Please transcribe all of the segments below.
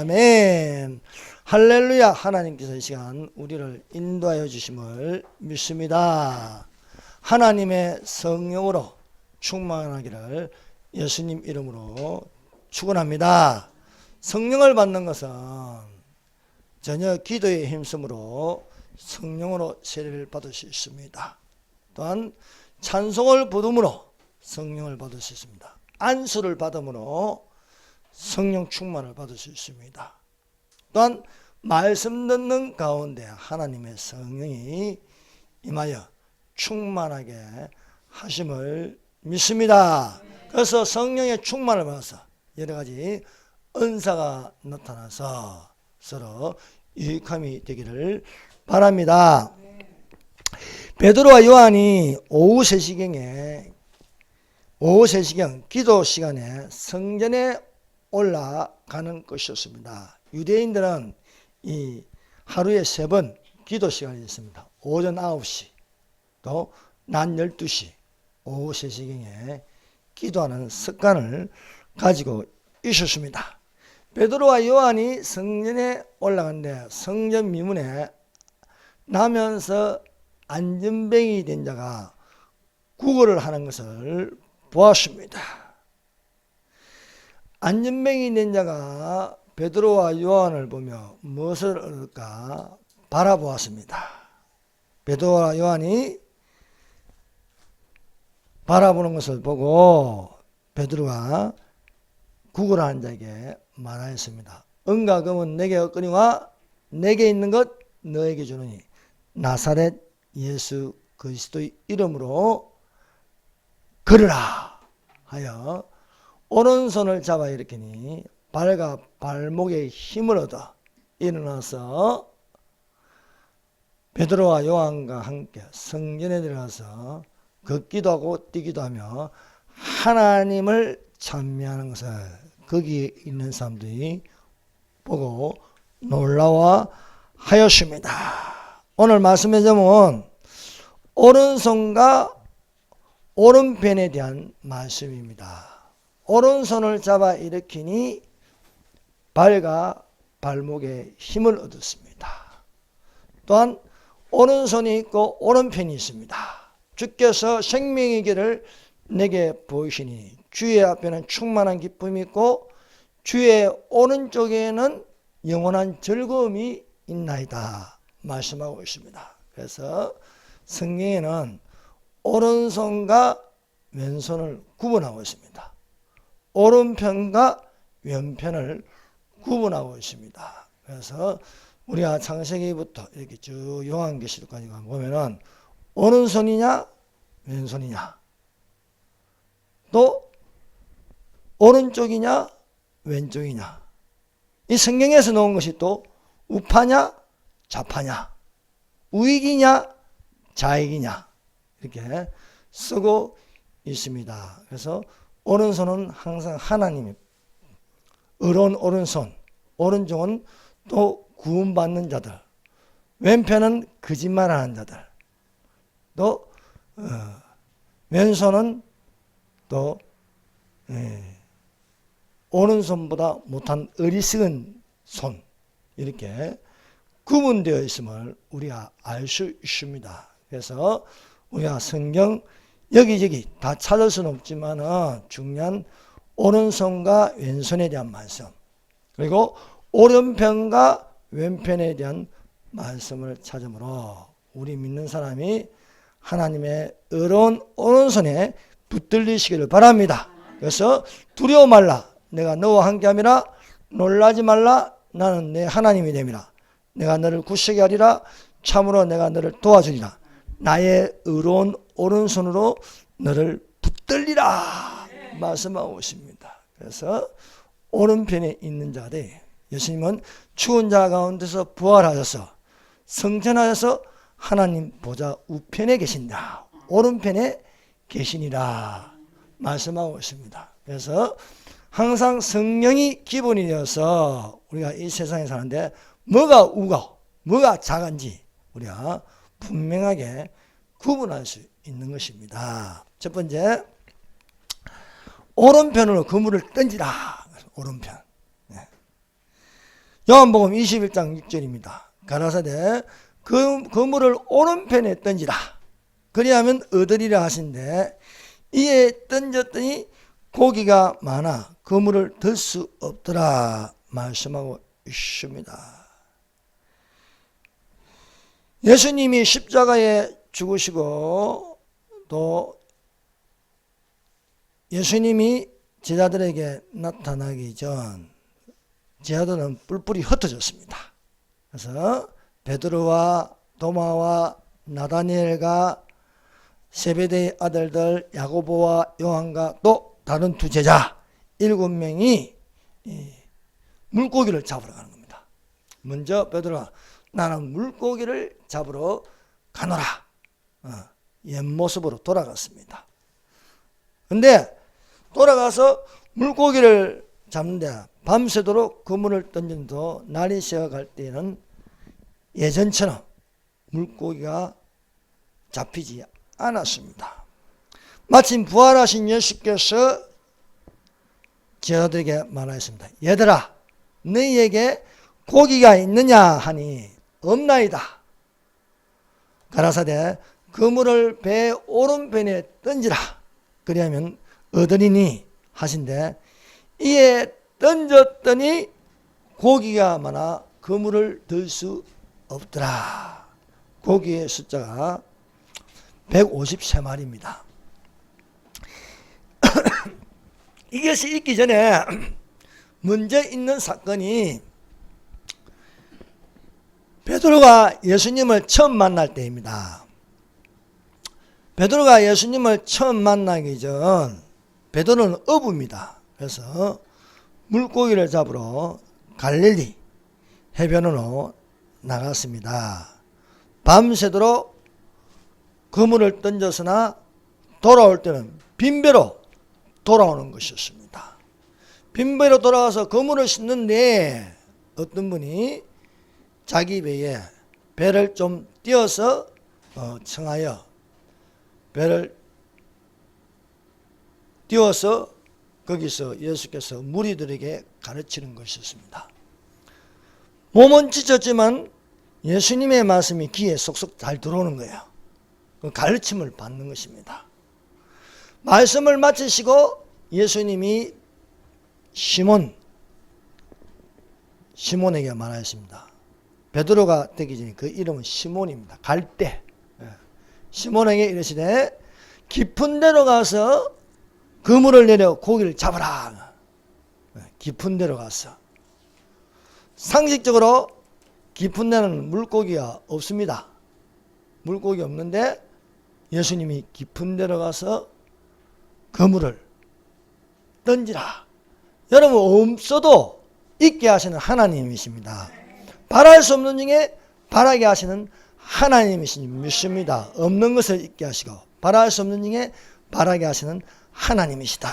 아멘. 할렐루야. 하나님께서 이 시간 우리를 인도하여 주심을 믿습니다. 하나님의 성령으로 충만하기를 예수님 이름으로 축원합니다. 성령을 받는 것은 전혀 기도에 힘쓰므로 성령으로 세례를 받을 수 있습니다. 또한 찬송을 부름으로 성령을 받을 수 있습니다. 안수를 받음으로 성령 충만을 받을 수 있습니다. 또한 말씀 듣는 가운데 하나님의 성령이 임하여 충만하게 하심을 믿습니다. 그래서 성령의 충만을 받아서 여러 가지 은사가 나타나서 서로 유익함이 되기를 바랍니다. 베드로와 요한이 오후 3시경 기도 시간에 성전에 올라가는 것이었습니다. 유대인들은 이 하루에 3번 기도 시간이 있습니다. 오전 9시, 또 낮 12시, 오후 3시경에 기도하는 습관을 가지고 있었습니다. 베드로와 요한이 성전에 올라갔는데 성전 미문에 나면서 안전뱅이 된 자가 구걸을 하는 것을 보았습니다. 안전뱅이 된 자가 베드로와 요한을 보며 무엇을 얻을까 바라보았습니다. 베드로와 요한이 바라보는 것을 보고 베드로가 구걸하는 자에게 말하였습니다. 은과 금은 내게 없거니와 내게 있는 것 너에게 주노니 나사렛 예수 그리스도의 이름으로 걸으라 하여 오른손을 잡아 일으키니 발과 발목에 힘을 얻어 일어나서 베드로와 요한과 함께 성전에 들어가서 걷기도 하고 뛰기도 하며 하나님을 찬미하는 것을 거기 있는 사람들이 보고 놀라워 하였습니다. 오늘 말씀의 점은 오른손과 오른편에 대한 말씀입니다. 오른손을 잡아 일으키니 발과 발목에 힘을 얻었습니다. 또한 오른손이 있고 오른편이 있습니다. 주께서 생명의 길을 내게 보이시니 주의 앞에는 충만한 기쁨이 있고 주의 오른쪽에는 영원한 즐거움이 있나이다 말씀하고 있습니다. 그래서 성경에는 오른손과 왼손을 구분하고 있습니다. 오른편과 왼편을 구분하고 있습니다. 그래서 우리가 창세기부터 이렇게 쭉 요한계시록까지 보면은 오른손이냐 왼손이냐 또 오른쪽이냐 왼쪽이냐 이 성경에서 나온 것이 또 우파냐 좌파냐 우익이냐 좌익이냐 이렇게 쓰고 있습니다. 그래서 오른손은 항상 하나님의 의로운 오른손, 오른쪽은 또 구원받는 자들, 왼편은 거짓말하는 자들, 또 왼손은 또 오른손보다 못한 어리석은 손 이렇게 구분되어 있음을 우리가 알 수 있습니다. 그래서 우리가 성경 여기저기 다 찾을 수는 없지만 중요한 오른손과 왼손에 대한 말씀 그리고 오른편과 왼편에 대한 말씀을 찾으므로 우리 믿는 사람이 하나님의 의로운 오른손에 붙들리시기를 바랍니다. 그래서 두려워 말라 내가 너와 함께함이라 놀라지 말라 나는 내 하나님이 됨이라 내가 너를 굳세게 하리라 참으로 내가 너를 도와주리라 나의 의로운 오른손으로 너를 붙들리라 말씀하고 있습니다. 그래서 오른편에 있는 자들이 예수님은 죽은 자 가운데서 부활하셔서 승천하셔서 하나님 보좌 우편에 계신다. 오른편에 계시니라 말씀하고 있습니다. 그래서 항상 성령이 기본이 되어서 우리가 이 세상에 사는데 뭐가 우고 뭐가 작은지 우리가 분명하게 구분할 수 있는 것입니다. 첫 번째, 오른편으로 그물을 던지라. 오른편. 네. 요한복음 21장 6절입니다. 가라사대 그물을 오른편에 던지라. 그리하면 얻으리라 하신데 이에 던졌더니 고기가 많아 그물을 들 수 없더라 말씀하고 있습니다. 예수님이 십자가에 죽으시고 또 예수님이 제자들에게 나타나기 전 제자들은 뿔뿔이 흩어졌습니다. 그래서 베드로와 도마와 나다니엘과 세베대의 아들들 야고보와 요한과 또 다른 두 제자 7명이 물고기를 잡으러 가는 겁니다. 먼저 베드로가 나는 물고기를 잡으러 가노라. 옛 모습으로 돌아갔습니다. 근데 돌아가서 물고기를 잡는데 밤새도록 그물을 던진도 날이 새어갈 때는 예전처럼 물고기가 잡히지 않았습니다. 마침 부활하신 예수께서 제자들에게 말하였습니다. 얘들아, 너희에게 고기가 있느냐 하니 없나이다. 가라사대 그물을 배 오른편에 던지라. 그리하면 얻으리니 하신데 이에 던졌더니 고기가 많아 그물을 들 수 없더라. 고기의 숫자가 153마리입니다. 이것이 있기 전에 먼저 있는 사건이 베드로가 예수님을 처음 만날 때입니다. 베드로가 예수님을 처음 만나기 전 베드로는 어부입니다. 그래서 물고기를 잡으러 갈릴리 해변으로 나갔습니다. 밤새도록 그물을 던졌으나 돌아올 때는 빈배로 돌아오는 것이었습니다. 빈배로 돌아와서 그물을 싣는데 어떤 분이 자기 배에 배를 좀 띄어서 청하여 배를 띄워서 거기서 예수께서 무리들에게 가르치는 것이었습니다. 몸은 지쳤지만 예수님의 말씀이 귀에 쏙쏙 잘 들어오는 거예요. 그 가르침을 받는 것입니다. 말씀을 마치시고 예수님이 시몬에게 말하였습니다. 베드로가 되기 전에 그 이름은 시몬입니다. 갈대. 시몬에게 이르시되 깊은 데로 가서 그물을 내려 고기를 잡아라. 깊은 데로 가서. 상식적으로 깊은 데는 물고기가 없습니다. 물고기 없는데 예수님이 깊은 데로 가서 그물을 던지라. 여러분 없어도 있게 하시는 하나님이십니다. 바랄 수 없는 중에 바라게 하시는 하나님이신 믿습니다. 없는 것을 있게 하시고 바랄 수 없는 중에 바라게 하시는 하나님이시다.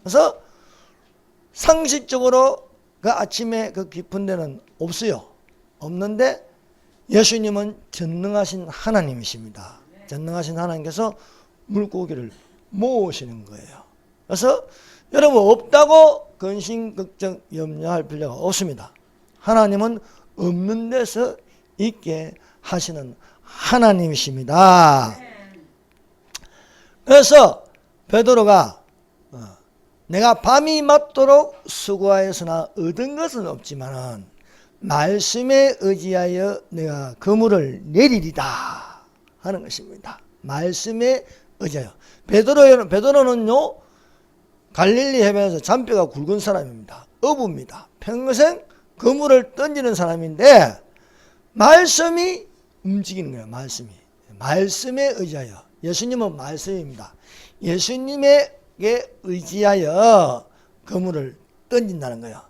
그래서 상식적으로 그 아침에 그 깊은 데는 없어요. 없는데 예수님은 전능하신 하나님이십니다. 전능하신 하나님께서 물고기를 모으시는 거예요. 그래서 여러분 없다고 근심, 걱정, 염려할 필요가 없습니다. 하나님은 없는 데서 있게 하시는 하나님이십니다. 그래서 베드로가 내가 밤이 맞도록 수고하였으나 얻은 것은 없지만 말씀에 의지하여 내가 그물을 내리리다 하는 것입니다. 말씀에 의지하여. 베드로는요 갈릴리 해변에서 잔뼈가 굵은 사람입니다. 어부입니다. 평생 그물을 던지는 사람인데 말씀이 움직이는 거예요. 말씀에 의지하여. 예수님은 말씀입니다. 예수님에게 의지하여 그물을 던진다는 거예요.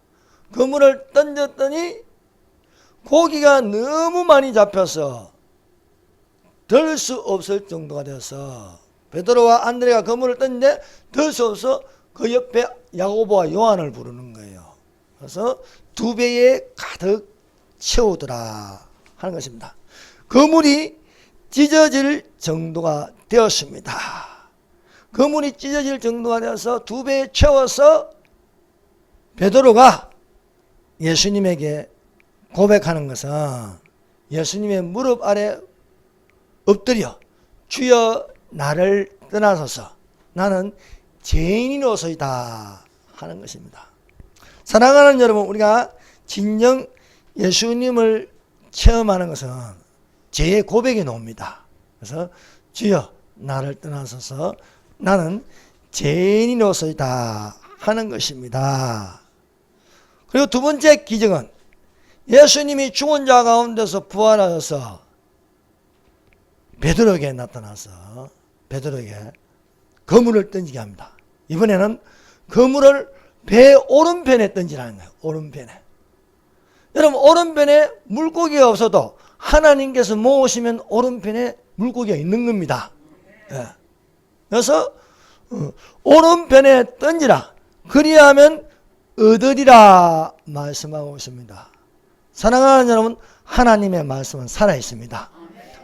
그물을 던졌더니 고기가 너무 많이 잡혀서 들 수 없을 정도가 되어서 베드로와 안드레가 그물을 던지는데 들 수 없어 그 옆에 야고보와 요한을 부르는 거예요. 그래서 두 배에 가득 채우더라 하는 것입니다. 그물이 찢어질 정도가 되었습니다. 그물이 찢어질 정도가 되어서 두 배에 채워서 베드로가 예수님에게 고백하는 것은 예수님의 무릎 아래 엎드려 주여 나를 떠나소서 나는 죄인이로소이다 하는 것입니다. 사랑하는 여러분, 우리가 진정 예수님을 체험하는 것은 죄의 고백이 나옵니다. 그래서 주여 나를 떠나소서 나는 죄인이로소이다 하는 것입니다. 그리고 두 번째 기적은 예수님이 죽은 자 가운데서 부활하셔서 베드로에게 나타나서 베드로에게 그물을 던지게 합니다. 이번에는 그물을 배 오른편에 던지라는 거예요. 오른편에. 여러분, 오른편에 물고기가 없어도 하나님께서 모으시면 오른편에 물고기가 있는 겁니다. 예. 그래서 오른편에 던지라. 그리하면 얻으리라 말씀하고 있습니다. 사랑하는 여러분, 하나님의 말씀은 살아있습니다.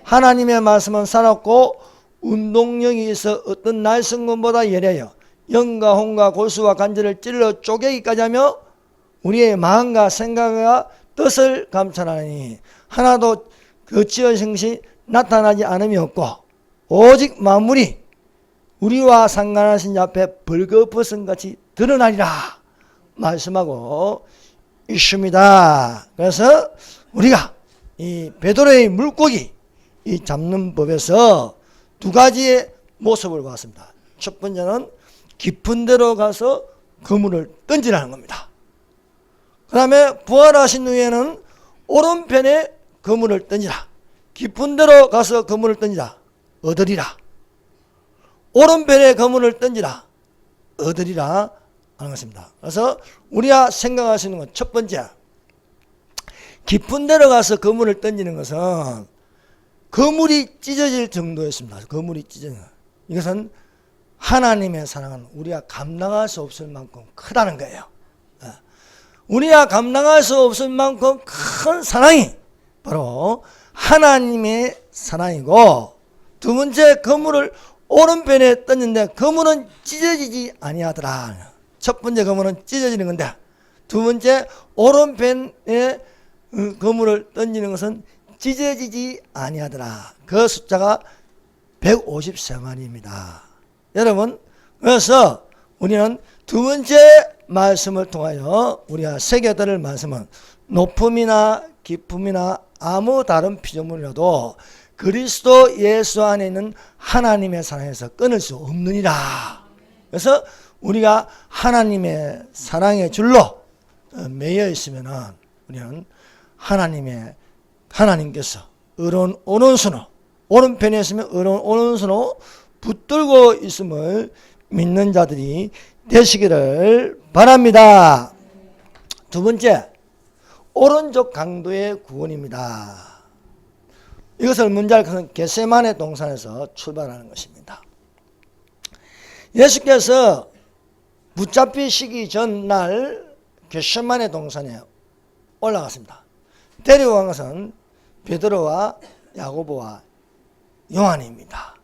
하나님의 말씀은 살았고 운동력이 있어 어떤 날성금보다 예리하여 영과 혼과 골수와 관절을 찔러 쪼개기까지 하며 우리의 마음과 생각과 뜻을 감찰하니 하나도 거치의 형식이 나타나지 않음이 없고 오직 만물이 우리와 상관하신 자 앞에 벌거벗은같이 드러나리라 말씀하고 있습니다. 그래서 우리가 이 베드로의 물고기 이 잡는 법에서 두 가지의 모습을 봤습니다. 첫 번째는 깊은 데로 가서 그물을 던지라는 겁니다. 그 다음에 부활하신 후에는 오른편에 그물을 던지라. 깊은 데로 가서 그물을 던지라. 얻으리라. 오른편에 그물을 던지라. 얻으리라 하는 것입니다. 그래서 우리가 생각할 수 있는 건 첫 번째, 깊은 데로 가서 그물을 던지는 것은 그물이 찢어질 정도였습니다. 그물이 찢어져. 이것은 하나님의 사랑은 우리가 감당할 수 없을 만큼 크다는 거예요. 우리가 감당할 수 없을 만큼 큰 사랑이 바로 하나님의 사랑이고, 두 번째, 그물을 오른편에 떴는데 그물은 찢어지지 아니하더라. 첫 번째 그물은 찢어지는 건데 두 번째 오른편에 그물을 던지는 것은 찢어지지 아니하더라. 그 숫자가 153마리입니다. 여러분, 그래서 우리는 두 번째 말씀을 통하여 우리가 새겨들을 말씀은 높음이나 깊음이나 아무 다른 피조물이라도 그리스도 예수 안에 있는 하나님의 사랑에서 끊을 수 없느니라. 그래서 우리가 하나님의 사랑의 줄로 매여 있으면은 우리는 하나님께서 의로운 오른손으로, 오른편에 있으면 의로운 오른손으로 붙들고 있음을 믿는 자들이 되시기를 바랍니다. 두 번째, 오른쪽 강도의 구원입니다. 이것을 문제할 겟세마네 동산에서 출발하는 것입니다. 예수께서 붙잡히시기 전날 겟세마네 동산에 올라갔습니다. 데려간 것은 베드로와 야고보와 요한입니다.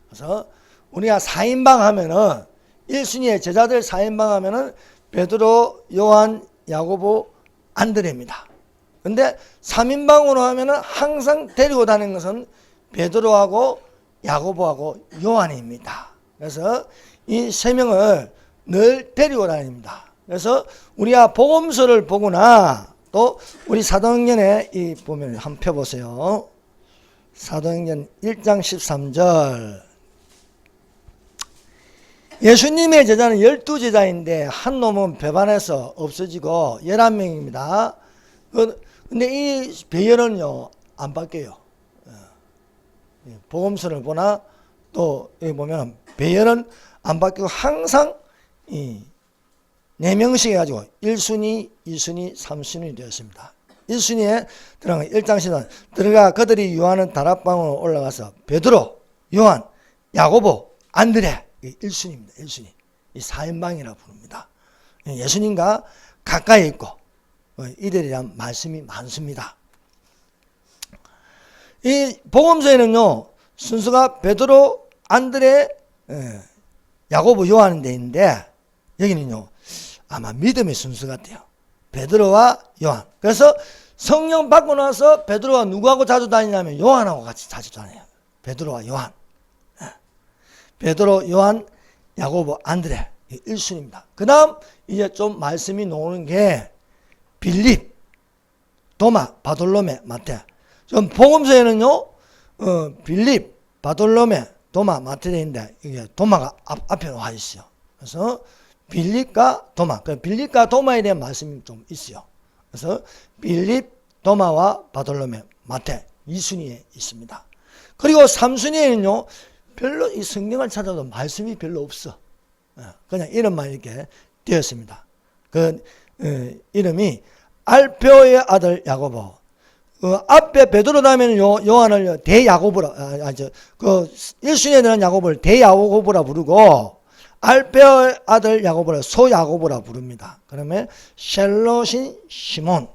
그래서 우리가 4인방 하면은 1순위의 제자들 4인방 하면은 베드로, 요한, 야고보, 안드레입니다. 근데 3인방으로 하면은 항상 데리고 다니는 것은 베드로하고 야고보하고 요한입니다. 그래서 이 세 명을 늘 데리고 다닙니다. 그래서 우리가 복음서를 보거나 또 우리 사도행전에 이 보면 한번 펴보세요. 사도행전 1장 13절. 예수님의 제자는 12제자인데 한 놈은 배반해서 없어지고 11명입니다. 근데 이 배열은요 안 바뀌어요. 복음서를 보나 또 여기 보면 배열은 안 바뀌고 항상 이 4명씩 해가지고 1순위, 2순위, 3순위 되었습니다. 1순위에 들어간 1장 10절 들어가 그들이 유하는 다락방으로 올라가서 베드로, 요한, 야고보, 안드레 1순위입니다. 1순위. 이 4인방이라고 부릅니다. 예수님과 가까이 있고 이들이란 말씀이 많습니다. 이 복음서에는요 순서가 베드로, 안드레, 야고보, 요한인데 있는데 여기는요 아마 믿음의 순서 같아요. 베드로와 요한. 그래서 성령 받고 나서 베드로가 누구하고 자주 다니냐면 요한하고 같이 자주 다녀요. 베드로와 요한. 베드로, 요한, 야고보, 안드레. 1순위입니다. 그 다음 이제 좀 말씀이 나오는 게 빌립, 도마, 바돌로메, 마태. 좀 복음서에는요, 빌립, 바돌로메, 도마, 마태인데 이게 도마가 앞에 와 있어요. 그래서 빌립과 도마, 빌립과 도마에 대한 말씀이 좀 있어요. 그래서 빌립, 도마와 바돌로메, 마태 2순위에 있습니다. 그리고 3순위에는요, 별로 이 성경을 찾아도 말씀이 별로 없어. 그냥 이름만 이렇게 되었습니다. 그 이름이 알페오의 아들 야고보. 앞에 베드로 다음에는 요한을 대야고보라, 그 1순위에 드는 야고보를 대야고보라 부르고, 알페오의 아들 야고보를 소야고보라 부릅니다. 그러면 셀롯인 시몬,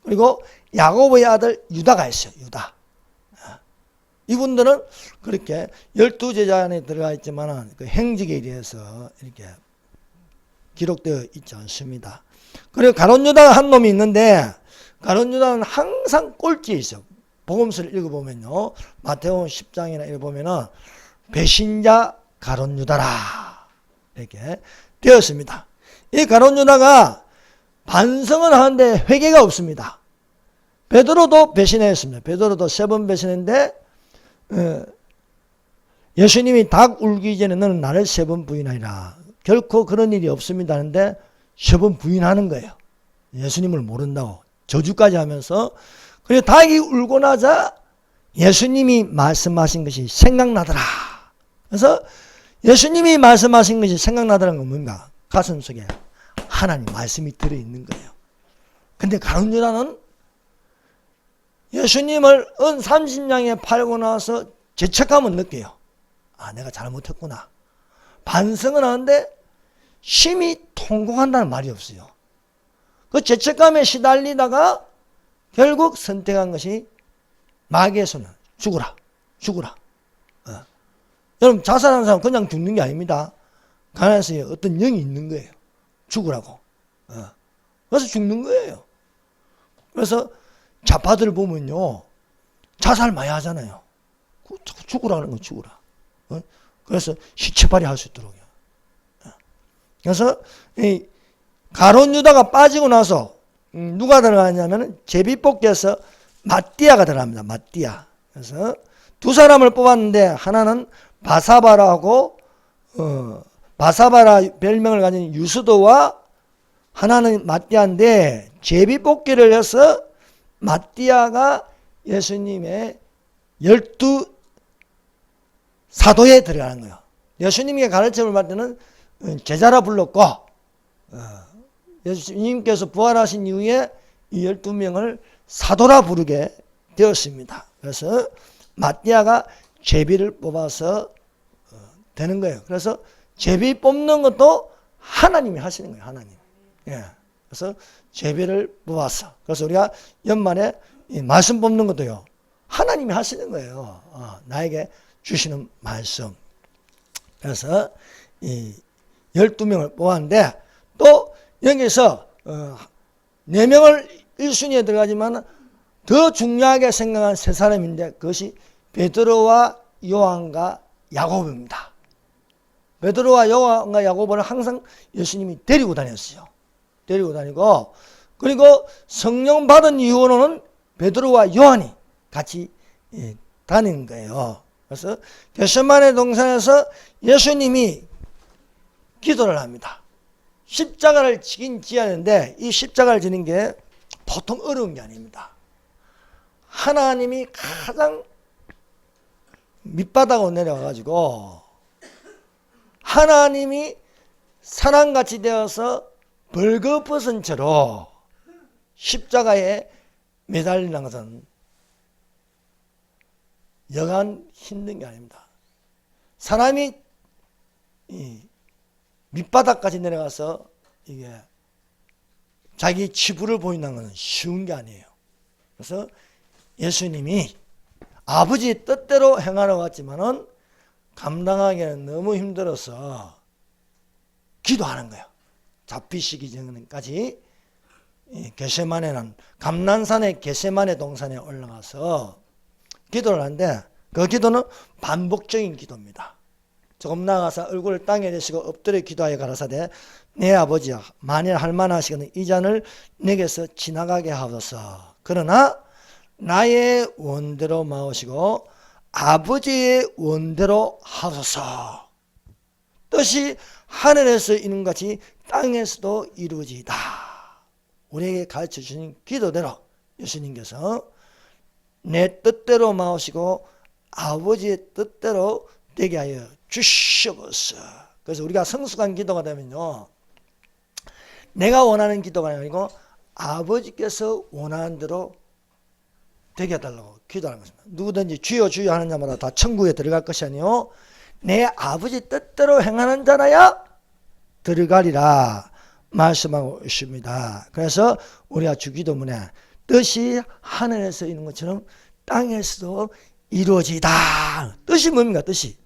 그리고 야고보의 아들 유다가 있어요. 유다. 이분들은 그렇게 12제자 안에 들어가 있지만 그 행적에 대해서 이렇게 기록되어 있지 않습니다. 그리고 가룟 유다가 한 놈이 있는데, 가룟 유다는 항상 꼴찌에 있어요. 복음서를 읽어보면요, 마태복음 10장이나 읽어보면은 배신자 가룟 유다라 이렇게 되었습니다. 이 가룟 유다가 반성은 하는데 회개가 없습니다. 베드로도 배신했습니다. 베드로도 3번 배신했는데, 예수님이 닭 울기 전에 너는 나를 3번 부인하리라. 결코 그런 일이 없습니다 하는데 3번 부인하는 거예요. 예수님을 모른다고 저주까지 하면서. 그리고 닭이 울고 나자 예수님이 말씀하신 것이 생각나더라. 그래서 예수님이 말씀하신 것이 생각나더라는 건 뭔가? 가슴 속에 하나님 말씀이 들어있는 거예요. 근데 가룟 유다는 예수님을 은 30냥에 팔고 나서 죄책감을 느껴요. 아, 내가 잘못했구나. 반성은 하는데 심히 통곡한다는 말이 없어요. 그 죄책감에 시달리다가 결국 선택한 것이 마귀의 손을 죽으라. 죽으라. 여러분, 자살하는 사람은 그냥 죽는 게 아닙니다. 가난해서 어떤 영이 있는 거예요. 죽으라고. 그래서 죽는 거예요. 그래서 좌파들 보면요, 자살 많이 하잖아요. 자꾸 죽으라는 거, 죽으라. 그래서 시체팔이 할 수 있도록요. 그래서 이 가룟 유다가 빠지고 나서 누가 들어가냐면 제비뽑기에서 마띠아가 들어갑니다. 마띠아. 그래서 두 사람을 뽑았는데, 하나는 바사바라고 바사바라 별명을 가진 유스도와, 하나는 마띠아인데 제비뽑기를 해서 마띠아가 예수님의 12 사도에 들어가는 거예요. 예수님의 가르침을 받을 때는 제자라 불렀고, 예수님께서 부활하신 이후에 이 12명을 사도라 부르게 되었습니다. 그래서 마띠아가 제비를 뽑아서 되는 거예요. 그래서 제비 뽑는 것도 하나님이 하시는 거예요. 하나님. 예. 그래서 제비를 뽑았어. 그래서 우리가 연말에 이 말씀 뽑는 것도요, 하나님이 하시는 거예요. 나에게 주시는 말씀. 그래서 이 12명을 뽑았는데, 또 여기서 4명을 1순위에 들어가지만 더 중요하게 생각한 3사람인데, 그것이 베드로와 요한과 야고보입니다. 베드로와 요한과 야고보는 항상 예수님이 데리고 다녔어요. 데리고 다니고, 그리고 성령 받은 이후로는 베드로와 요한이 같이 다니는 거예요. 그래서 겟세마네 동산에서 예수님이 기도를 합니다. 십자가를 지긴 지어야 하는데, 이 십자가를 지는 게 보통 어려운 게 아닙니다. 하나님이 가장 밑바닥으로 내려와가지고 하나님이 사람같이 되어서 벌거벗은 채로 십자가에 매달리는 것은 여간 힘든 게 아닙니다. 사람이 이 밑바닥까지 내려가서 이게 자기 치부를 보인다는 것은 쉬운 게 아니에요. 그래서 예수님이 아버지 뜻대로 행하러 갔지만은 감당하기는 너무 힘들어서 기도하는 거예요. 잡히시기 전까지 이 겟세마네는 감난산의 겟세마네 동산에 올라가서 기도를 하는데 그 기도는 반복적인 기도입니다. 조금 나아가서 얼굴을 땅에 대시고 엎드려 기도하여 가라사대 내 아버지야 만일 할만하시거든 이 잔을 내게서 지나가게 하옵소서. 그러나 나의 원대로 마오시고 아버지의 원대로 하소서. 뜻이 하늘에서 이룬 같이 땅에서도 이루어지이다. 우리에게 가르쳐 주신 기도대로 예수님께서 내 뜻대로 마오시고 아버지의 뜻대로 되게 하여 주시옵소서. 그래서 우리가 성숙한 기도가 되면요, 내가 원하는 기도가 아니고 아버지께서 원하는 대로 되게 해달라고 기도하는 것입니다. 누구든지 주여 주여 하는 자마다 다 천국에 들어갈 것이 아니요 내 아버지 뜻대로 행하는 자라야 들어가리라 말씀하고 있습니다. 그래서 우리가 주기도문에 뜻이 하늘에서 있는 것처럼 땅에서도 이루어지다. 뜻이 뭡니까? 뜻이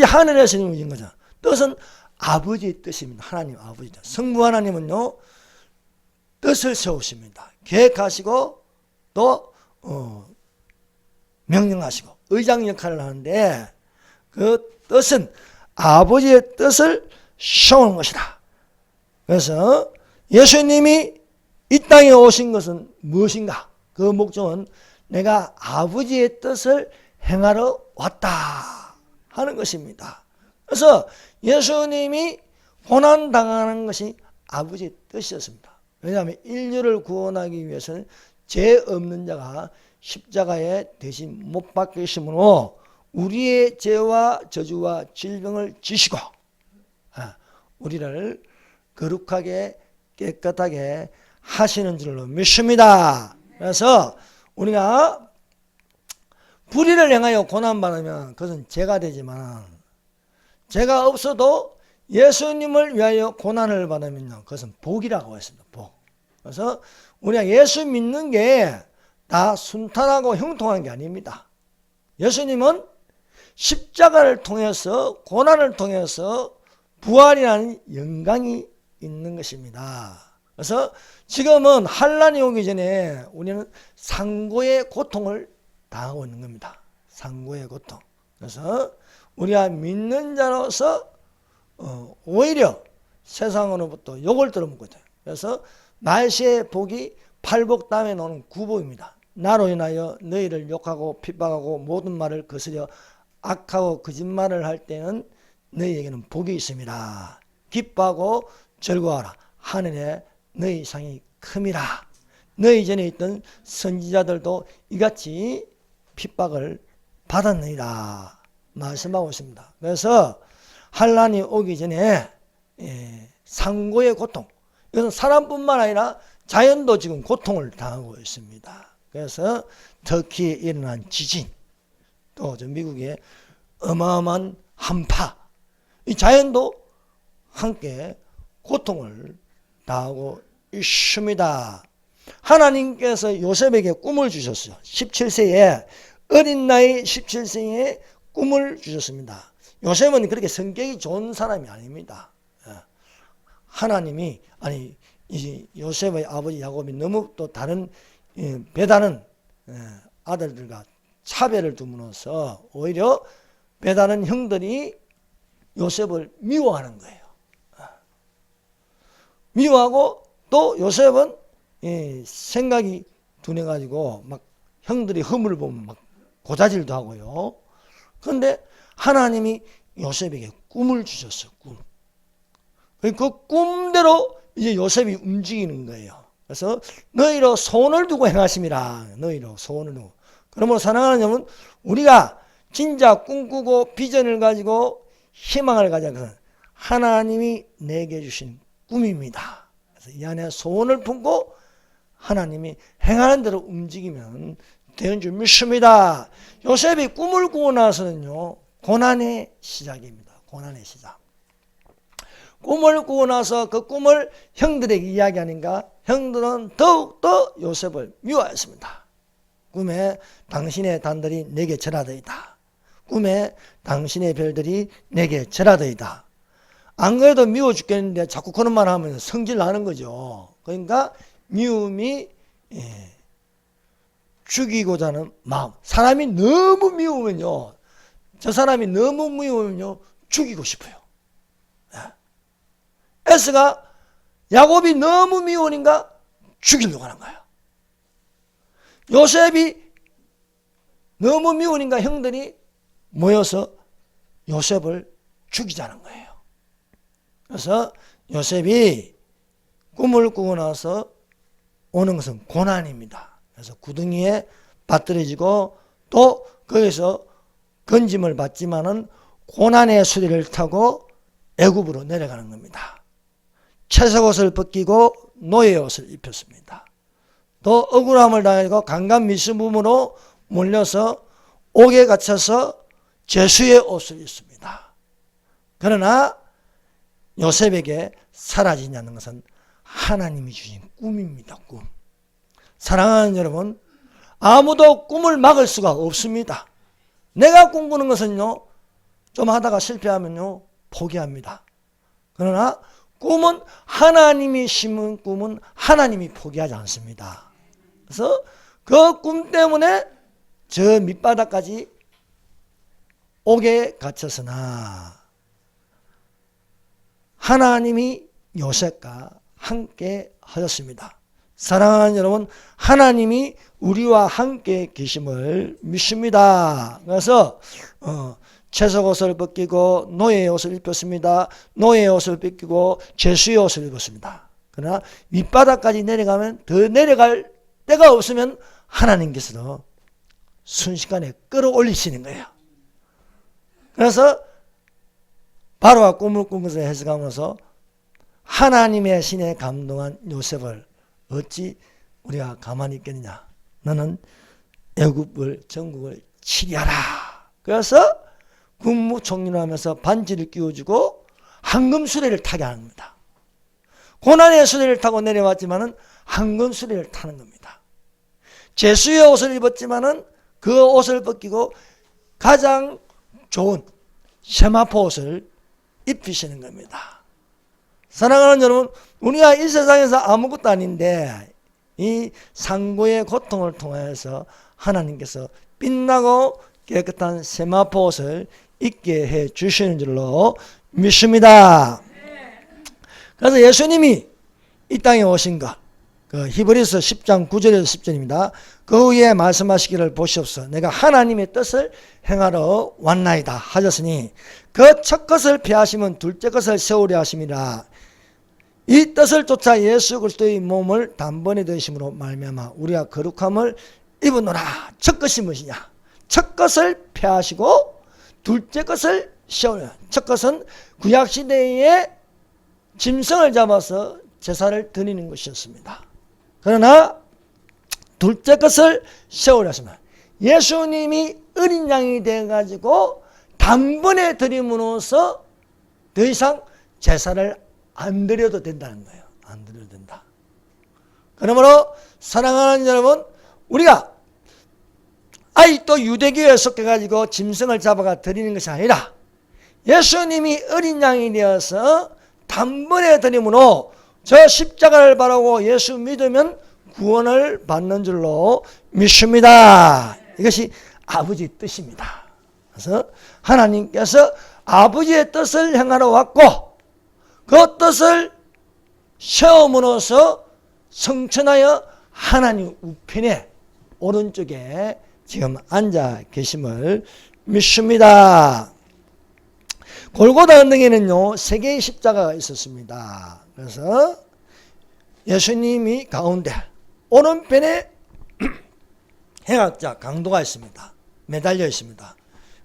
하늘에서 이루어진 거죠. 뜻은 아버지의 뜻입니다. 하나님 아버지 뜻. 성부 하나님은요 뜻을 세우십니다. 계획하시고 또 명령하시고 의장 역할을 하는데 그 뜻은 아버지의 뜻을 세우는 것이다. 그래서 예수님이 이 땅에 오신 것은 무엇인가? 그 목적은 내가 아버지의 뜻을 행하러 왔다 하는 것입니다. 그래서 예수님이 고난당하는 것이 아버지의 뜻이었습니다. 왜냐하면 인류를 구원하기 위해서는 죄 없는 자가 십자가에 대신 못 박히심으로 우리의 죄와 저주와 질병을 지시고 우리를 거룩하게 깨끗하게 하시는 줄로 믿습니다. 그래서 우리가 불의를 행하여 고난받으면 그것은 죄가 되지만 죄가 없어도 예수님을 위하여 고난을 받으면 그것은 복이라고 했습니다. 복. 그래서 우리가 예수 믿는 게 다 순탄하고 형통한 게 아닙니다. 예수님은 십자가를 통해서 고난을 통해서 부활이라는 영광이 있는 것입니다. 그래서 지금은 환난이 오기 전에 우리는 상고의 고통을 당하고 있는 겁니다. 상고의 고통. 그래서 우리가 믿는 자로서 오히려 세상으로부터 욕을 들어먹고 있어요. 그래서 말세의 복이 팔복 다음에 나오는 구복입니다. 나로 인하여 너희를 욕하고 핍박하고 모든 말을 거스려 악하고 거짓말을 할 때는 너희에게는 복이 있습니다. 기뻐하고 즐거워하라. 하늘에 너희 상이 큼이라. 너희 전에 있던 선지자들도 이같이 핍박을 받았느니라 말씀하고 있습니다. 그래서 환난이 오기 전에 상고의 고통, 이것은 사람뿐만 아니라 자연도 지금 고통을 당하고 있습니다. 그래서 터키에 일어난 지진, 또 미국의 어마어마한 한파, 이 자연도 함께 고통을 당하고 있습니다. 하나님께서 요셉에게 꿈을 주셨어요. 17세에 어린 나이 17세에 꿈을 주셨습니다. 요셉은 그렇게 성격이 좋은 사람이 아닙니다. 하나님이 요셉의 아버지 야곱이 너무 또 다른 베다는 아들들과 차별을 둠으로써 오히려 베다는 형들이 요셉을 미워하는 거예요. 미워하고 또 요셉은 생각이 둔해가지고 막 형들이 허물을 보면 막 고자질도 하고요. 그런데 하나님이 요셉에게 꿈을 주셨어요. 꿈. 그 꿈대로 이제 요셉이 움직이는 거예요. 그래서 너희로 소원을 두고 행하심이라. 너희로 소원을 두고. 그러므로 사랑하는 여러분, 우리가 진짜 꿈꾸고 비전을 가지고 희망을 가진 것은 하나님이 내게 주신 꿈입니다. 그래서 이 안에 소원을 품고 하나님이 행하는 대로 움직이면 되는 줄 믿습니다. 요셉이 꿈을 꾸고 나서는요, 고난의 시작입니다. 고난의 시작. 꿈을 꾸고 나서 그 꿈을 형들에게 이야기하니까 형들은 더욱더 요셉을 미워했습니다. 꿈에 당신의 단들이 내게 절하더이다. 꿈에 당신의 별들이 내게 절하더이다. 안 그래도 미워 죽겠는데 자꾸 그런 말 하면 성질 나는 거죠. 그러니까 미움이 죽이고자 하는 마음. 사람이 너무 미우면요, 저 사람이 너무 미우면요 죽이고 싶어요. 에스가 야곱이 너무 미우니까 죽이려고 하는 거예요. 요셉이 너무 미우니까 형들이 모여서 요셉을 죽이자는 거예요. 그래서 요셉이 꿈을 꾸고 나서 오는 것은 고난입니다. 그래서 구덩이에 빠뜨려지고 또 거기서 건짐을 받지만은 고난의 수레를 타고 애굽으로 내려가는 겁니다. 채석옷을 벗기고 노예의 옷을 입혔습니다. 또 억울함을 당하고 강간미수범으로 몰려서 옥에 갇혀서 죄수의 옷을 입습니다. 그러나 요셉에게 사라지지 않는 것은 하나님이 주신 꿈입니다. 꿈. 사랑하는 여러분, 아무도 꿈을 막을 수가 없습니다. 내가 꿈꾸는 것은요, 좀 하다가 실패하면요 포기합니다. 그러나 꿈은 하나님이 심은 꿈은 하나님이 포기하지 않습니다. 그래서 그 꿈 때문에 저 밑바닥까지 옥에 갇혔으나 하나님이 요셉과 함께 하셨습니다. 사랑하는 여러분, 하나님이 우리와 함께 계심을 믿습니다. 그래서 채석옷을 벗기고 노예의 옷을 입혔습니다. 노예의 옷을 벗기고 죄수의 옷을 입었습니다. 그러나 밑바닥까지 내려가면 더 내려갈 데가 없으면 하나님께서도 순식간에 끌어올리시는 거예요. 그래서 바로와 꿈을 꾼 것을 해석하면서 하나님의 신에 감동한 요셉을 어찌 우리가 가만히 있겠느냐. 너는 애굽을 전국을 치리하라. 그래서 군무총리를 하면서 반지를 끼워주고 황금 수레를 타게 하는 겁니다. 고난의 수레를 타고 내려왔지만은 황금 수레를 타는 겁니다. 죄수의 옷을 입었지만은 그 옷을 벗기고 가장 좋은 세마포 옷을 입히시는 겁니다. 사랑하는 여러분, 우리가 이 세상에서 아무것도 아닌데 이 상고의 고통을 통해서 하나님께서 빛나고 깨끗한 세마포 옷을 입게 해 주시는 줄로 믿습니다. 그래서 예수님이 이 땅에 오신 것, 그 히브리서 10장 9절에서 10절입니다. 그 후에 말씀하시기를 보시옵소서. 내가 하나님의 뜻을 행하러 왔나이다 하셨으니 그 첫 것을 폐하시면 둘째 것을 세우려 하심이라. 이 뜻을 쫓아 예수 그리스도의 몸을 단번에 드심으로 말미암아 우리가 거룩함을 입으노라. 첫 것이 무엇이냐? 첫 것을 폐하시고 둘째 것을 세우려. 첫 것은 구약시대에 짐승을 잡아서 제사를 드리는 것이었습니다. 그러나 둘째 것을 세우려 하시면 예수님이 어린 양이 되어가지고 단번에 드림으로써 더 이상 제사를 안 드려도 된다는 거예요. 안 드려도 된다. 그러므로 사랑하는 여러분, 우리가 아직도 유대교에 속해가지고 짐승을 잡아가 드리는 것이 아니라 예수님이 어린 양이 되어서 단번에 드림으로 저 십자가를 바라고 예수 믿으면 구원을 받는 줄로 믿습니다. 이것이 아버지의 뜻입니다. 그래서 하나님께서 아버지의 뜻을 행하러 왔고 그 뜻을 세움으로써 성천하여 하나님 우편에 오른쪽에 지금 앉아 계심을 믿습니다. 골고다 언덕에는요 3개의 십자가가 있었습니다. 그래서 예수님이 가운데 오른편에 행악자 강도가 있습니다. 매달려 있습니다.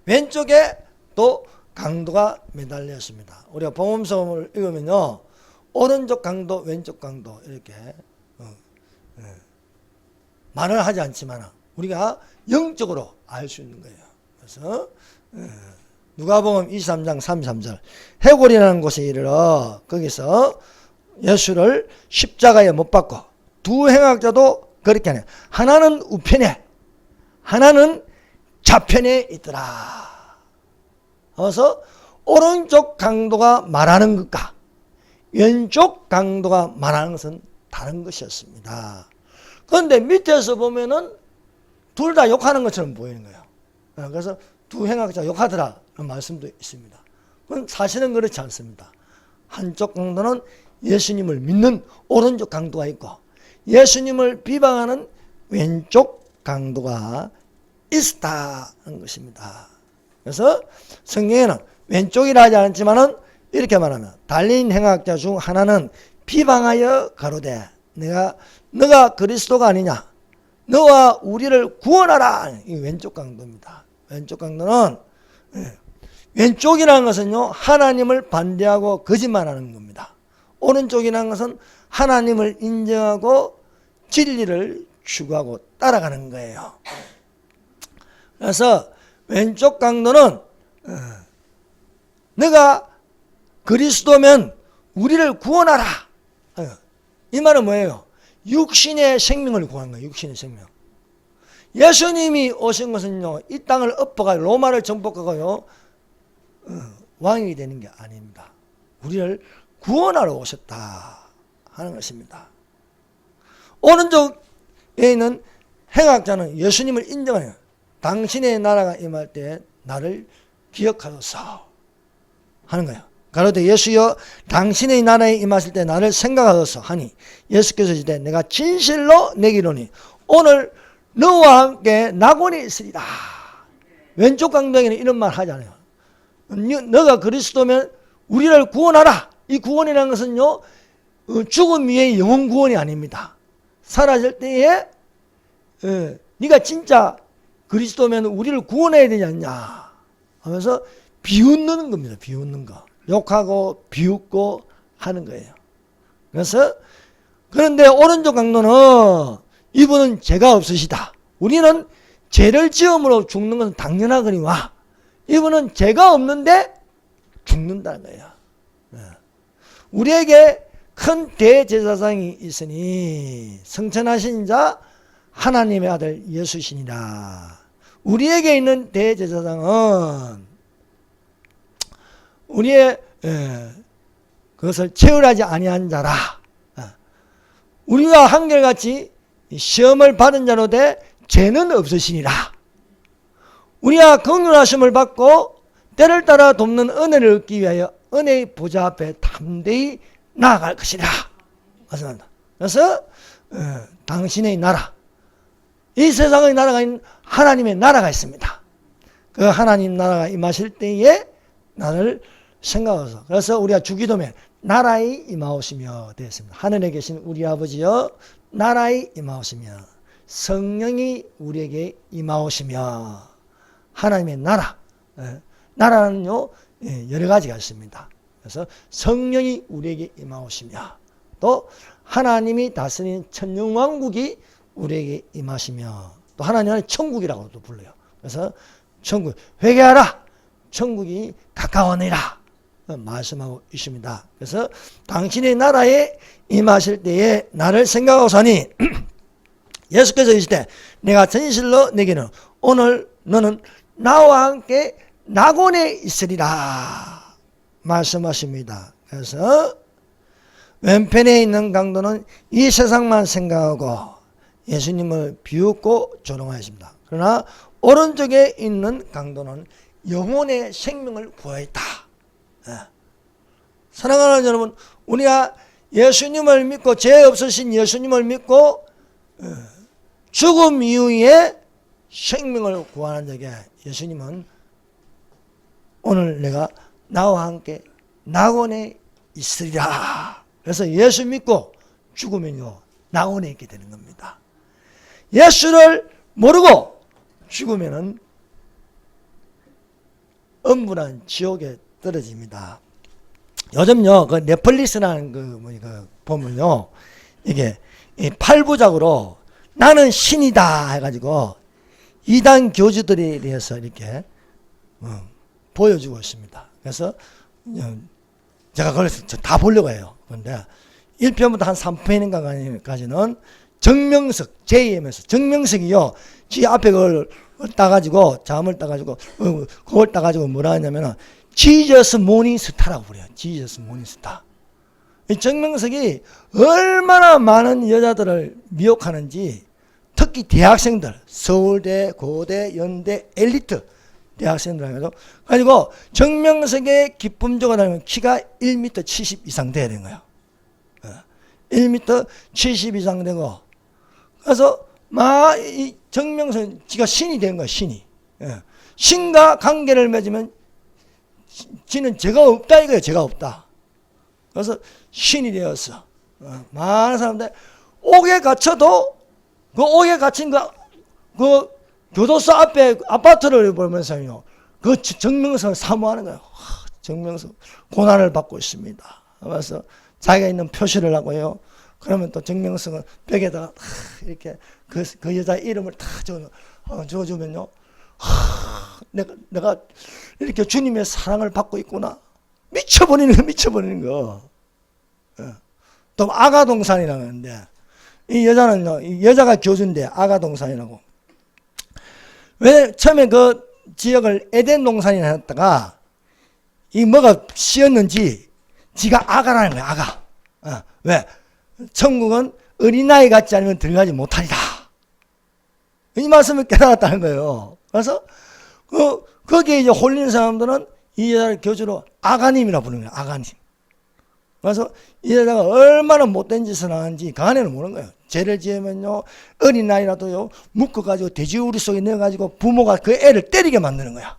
왼쪽에 또 강도가 매달려 있습니다. 우리가 복음서를 읽으면요 오른쪽 강도 왼쪽 강도 이렇게 말을 하지 않지만 우리가 영적으로 알 수 있는 거예요. 그래서 누가복음 23장 33절 해골이라는 곳에 이르러 거기서 예수를 십자가에 못 박고 두 행악자도 그렇게 하네. 하나는 우편에 하나는 좌편에 있더라. 그래서 오른쪽 강도가 말하는 것과 왼쪽 강도가 말하는 것은 다른 것이었습니다. 그런데 밑에서 보면은 둘 다 욕하는 것처럼 보이는 거예요. 그래서 두 행악자 욕하더라 라는 말씀도 있습니다. 그건 사실은 그렇지 않습니다. 한쪽 강도는 예수님을 믿는 오른쪽 강도가 있고 예수님을 비방하는 왼쪽 강도가 있었다는 것입니다. 그래서 성경에는 왼쪽이라 하지 않지만은 이렇게 말하면 달린 행악자 중 하나는 비방하여 가로되 너가 그리스도가 아니냐 너와 우리를 구원하라. 이 왼쪽 강도입니다. 왼쪽 강도는 왼쪽이라는 것은요 하나님을 반대하고 거짓말하는 겁니다. 오른쪽이라는 것은 하나님을 인정하고 진리를 추구하고 따라가는 거예요. 그래서 왼쪽 강도는 너가 그리스도면 우리를 구원하라. 이 말은 뭐예요? 육신의 생명을 구하는 거예요. 육신의 생명. 예수님이 오신 것은요 이 땅을 엎어가 로마를 정복하고요 왕이 되는 게 아닙니다. 우리를 구원하러 오셨다 하는 것입니다. 오른쪽에 있는 행악자는 예수님을 인정해요. 당신의 나라가 임할 때 나를 기억하소서 하는 거예요. 가로되 예수여 당신의 나라에 임하실 때 나를 생각하소서 하니 예수께서 이르시되 내가 진실로 내기로니 오늘 너와 함께 낙원에 있으리라. 왼쪽 강도에게는 이런 말 하잖아요. 너가 그리스도면 우리를 구원하라. 이 구원이라는 것은요 죽음 위의 영혼 구원이 아닙니다. 사라질 때에 네가 진짜 그리스도면 우리를 구원해야 되지 않냐 하면서 비웃는 겁니다. 비웃는 거. 욕하고 비웃고 하는 거예요. 그래서 그런데 오른쪽 강도는 이분은 죄가 없으시다. 우리는 죄를 지음으로 죽는 것은 당연하거니와 이분은 죄가 없는데 죽는다는 거예요. 우리에게 큰 대제사장이 있으니 성천하신 자 하나님의 아들 예수시니라. 우리에게 있는 대제사장은 우리의 그것을 체휼하지 아니한 자라. 우리가 한결같이 시험을 받은 자로 돼 죄는 없으시니라. 우리가 긍휼하심을 받고 때를 따라 돕는 은혜를 얻기 위하여 은혜의 보좌 앞에 담대히 나아갈 것이라. 그래서 당신의 나라, 이 세상의 나라가 있는 하나님의 나라가 있습니다. 그 하나님 나라가 임하실 때에 나를 생각해서 그래서 우리가 주기도면 나라에 임하오시며 되었습니다. 하늘에 계신 우리 아버지여 나라에 임하오시며 성령이 우리에게 임하오시며 하나님의 나라 나라는요 여러 가지가 있습니다. 그래서 성령이 우리에게 임하오시며 또 하나님이 다스리는 천년왕국이 우리에게 임하시며 또 하나님은 천국이라고도 불러요. 그래서 천국 회개하라 천국이 가까워니라 말씀하고 있습니다. 그래서 당신의 나라에 임하실 때에 나를 생각하오사니 예수께서 이르시되 내가 진실로 내게는 오늘 너는 나와 함께 낙원에 있으리라 말씀하십니다. 그래서 왼편에 있는 강도는 이 세상만 생각하고 예수님을 비웃고 조롱하였습니다. 그러나 오른쪽에 있는 강도는 영혼의 생명을 구하였다. 사랑하는 여러분, 우리가 예수님을 믿고 죄 없으신 예수님을 믿고 죽음 이후에 생명을 구하는 자에게 예수님은 오늘 내가 나와 함께 낙원에 있으리라. 그래서 예수 믿고 죽으면요 낙원에 있게 되는 겁니다. 예수를 모르고 죽으면은 엄분한 지옥에 떨어집니다. 요즘요 그 넷플릭스라는 그 보면요 이게 8부작으로 나는 신이다 해가지고 이단 교주들에 대해서 이렇게 보여주고 있습니다. 그래서 제가 그걸 다 보려고 해요. 그런데 1편부터 한 3편인가까지는 정명석, 제2에서 정명석이요. 지 앞에 그걸 따가지고, 잠을 따가지고, 그걸 따가지고 뭐라 하냐면은, 지저스 모닝스타라고 그래요. 지저스 모닝스타. 이 정명석이 얼마나 많은 여자들을 미혹하는지, 특히 대학생들, 서울대, 고대, 연대, 엘리트 대학생들 가지고 정명석의 기품조가 다니면 키가 1m 70 이상 돼야 되는 거예요. 1m 70 이상 되고, 그래서 막 이 정명석 지가 신이 된 거야, 신이. 신과 관계를 맺으면 지는 죄가 없다 이거예요. 죄가 없다. 그래서 신이 되었어. 많은 사람들 옥에 갇혀도 그 옥에 갇힌 그 교도소 앞에 아파트를 보면서요, 그 정명석을 사모하는 거예요. 정명석 고난을 받고 있습니다. 그래서 자기가 있는 표시를 하고요. 그러면 또 정명석은 벽에다가 이렇게 그 여자 이름을 다 적어주면요, 내가 이렇게 주님의 사랑을 받고 있구나. 미쳐버리는 거. 또 아가동산이라고 하는데, 이 여자는요, 이 여자가 교주인데 아가동산이라고. 왜 처음에 그 지역을 에덴 동산이라 했다가 이 뭐가 씌었는지 지가 아가라는 거야, 아가. 왜? 천국은 어린아이 같지 않으면 들어가지 못하리라. 이 말씀을 깨달았다는 거예요. 그래서 거기에 이제 홀린 사람들은 이 여자를 교주로 아가님이라 부르는 거예요, 아가님. 그래서 이 여자가 얼마나 못된 짓을 하는지 그 안에는 모르는 거예요. 죄를 지으면요, 어린아이라도요, 묶어가지고 돼지우리 속에 넣어가지고 부모가 그 애를 때리게 만드는 거야.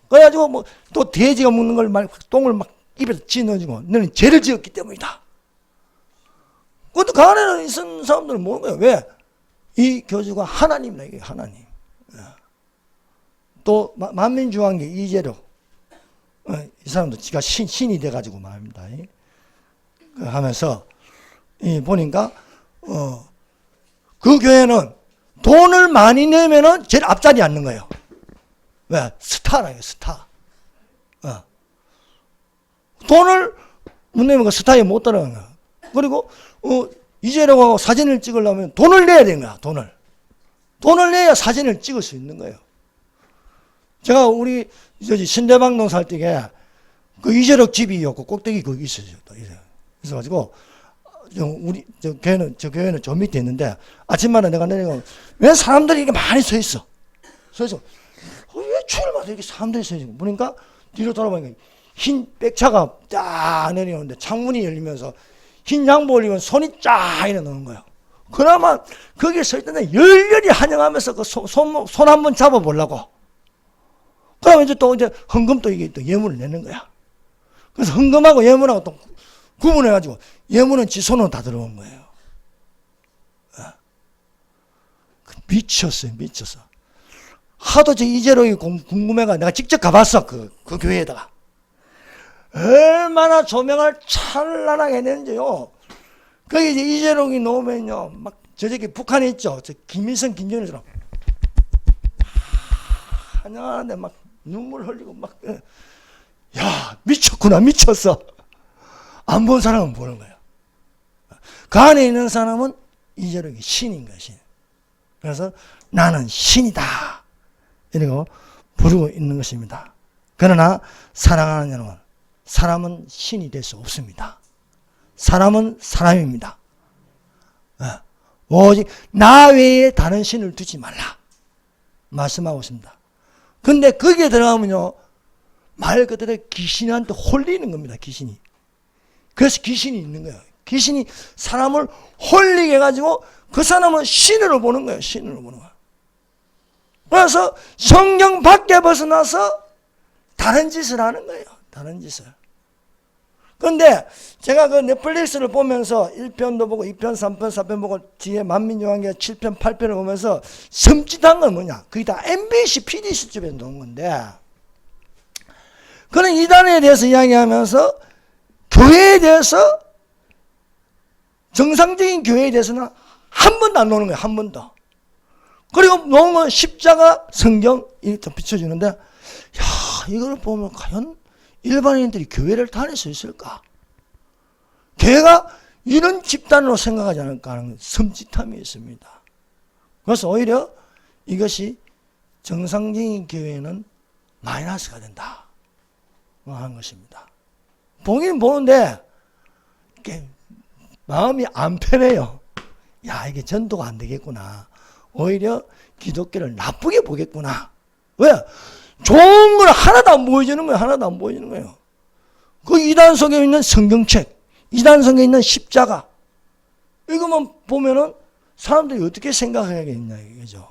그래가지고 뭐 또 돼지가 먹는 걸 똥을 막 입에서 집어넣어주고, 너는 죄를 지었기 때문이다. 그것도 그 안에는 있는 사람들은 모르는 거예요. 왜? 이 교주가 하나님이다, 이게 하나님. 또 만민중앙교 이재료, 이 사람도 지가 신이 돼가지고 말입니다. 하면서 보니까 그 교회는 돈을 많이 내면은 제일 앞자리에 앉는 거예요. 왜? 스타라요, 스타. 돈을 못 내면 그 스타에 못 따라가는 거야. 그리고 이재료하고 사진을 찍으려면 돈을 내야 되는 거야, 돈을 내야 사진을 찍을 수 있는 거예요. 제가 우리 신대방동 살 때에 그 이재력 집이었고 꼭대기 거기 있었어요. 있어가지고 저 교회는 저 밑에 있는데 아침마다 내가 내려가면 왜 사람들이 이렇게 많이 서 있어? 왜 주일마다 이렇게 사람들이 서 있어? 보니까 뒤로 돌아보니까 흰 백차가 쫙 내려오는데 창문이 열리면서 흰 양복을 입은 손이 쫙 이래 놓는 거예요. 그나마 거기에 서 있던데 열렬히 환영하면서 그 손 한번 잡아보려고. 그러면 이제 또 이제 헌금 또 이게 또 예물을 내는 거야. 그래서 헌금하고 예물하고 또 구분해가지고 예물은 지 손으로 다 들어온 거예요. 미쳤어요, 미쳤어. 하도 저 이재록이 궁금해가 내가 직접 가봤어, 그 교회에다가. 얼마나 조명을 찬란하게 했는지요. 거기 이제 이재록이 놓으면요, 막 저기 북한에 있죠, 저 김일성, 김정일처럼 환영하는데 막 눈물 흘리고 막, 야, 미쳤구나, 미쳤어. 안 본 사람은 보는 거예요. 그 안에 있는 사람은 이재록이 신인 거야, 신. 그래서 나는 신이다, 이러고 부르고 있는 것입니다. 그러나 사랑하는 여러분, 사람은 신이 될 수 없습니다. 사람은 사람입니다. 오직 나 외에 다른 신을 두지 말라 말씀하고 있습니다. 근데 거기에 들어가면요, 말 그대로 귀신한테 홀리는 겁니다, 귀신이. 그래서 귀신이 있는 거예요. 귀신이 사람을 홀리게 해가지고 그 사람은 신으로 보는 거예요, 신으로 보는 거예요. 그래서 성경 밖에 벗어나서 다른 짓을 하는 거예요, 다른 짓을. 그런데 제가 그 넷플릭스를 보면서 1편도 보고 2편, 3편, 4편 보고 뒤에 만민중앙교 7편, 8편을 보면서 섬찟한 건 뭐냐? 그게 다 MBC PD 시점에서 나온 건데, 그런 이단에 대해서 이야기하면서 교회에 대해서, 정상적인 교회에 대해서는 한 번도 안 나오는 거예요, 한 번도. 그리고 놓은 건 십자가, 성경 이렇게 비춰주는데, 야, 이걸 보면 과연 일반인들이 교회를 다닐 수 있을까? 교회가 이런 집단으로 생각하지 않을까 하는 섬찟함이 있습니다. 그래서 오히려 이것이 정상적인 교회는 마이너스가 된다 하는 것입니다. 보긴 보는데 마음이 안 편해요. 야, 이게 전도가 안 되겠구나. 오히려 기독교를 나쁘게 보겠구나. 왜? 좋은 걸 하나도 안 보여주는 거예요. 하나도 안 보여주는 거예요. 그 이단 속에 있는 성경책, 이단 속에 있는 십자가, 이것만 보면은 사람들이 어떻게 생각하겠냐, 이거죠.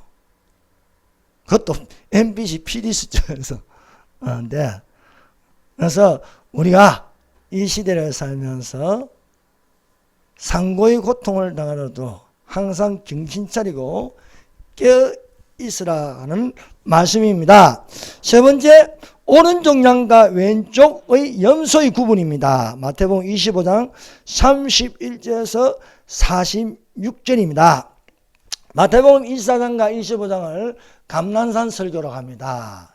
그것도 MBC PD 수준에서 하는데, 그래서 우리가 이 시대를 살면서 상고의 고통을 당하더라도 항상 정신 차리고 깨어 있으라 하는 말씀입니다. 세 번째, 오른쪽 양과 왼쪽의 염소의 구분입니다. 마태복음 25장 31절에서 46절입니다. 마태복음 24장과 25장을 감난산 설교로 합니다.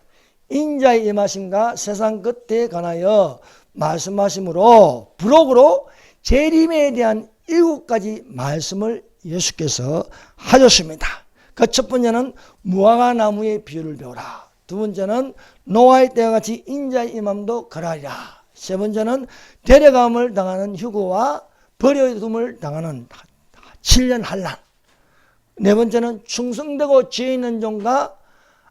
인자의 임하심과 세상 끝에 관하여 말씀하심으로 부록으로 재림에 대한 7가지 말씀을 예수께서 하셨습니다. 그 첫 번째는 무화과 나무의 비유를 배우라. 두 번째는 노아의 때와 같이 인자의 임함도 그러하리라. 세 번째는 데려감을 당하는 휴거와 버려둠을 당하는 7년 환난. 네 번째는 충성되고 죄 있는 종과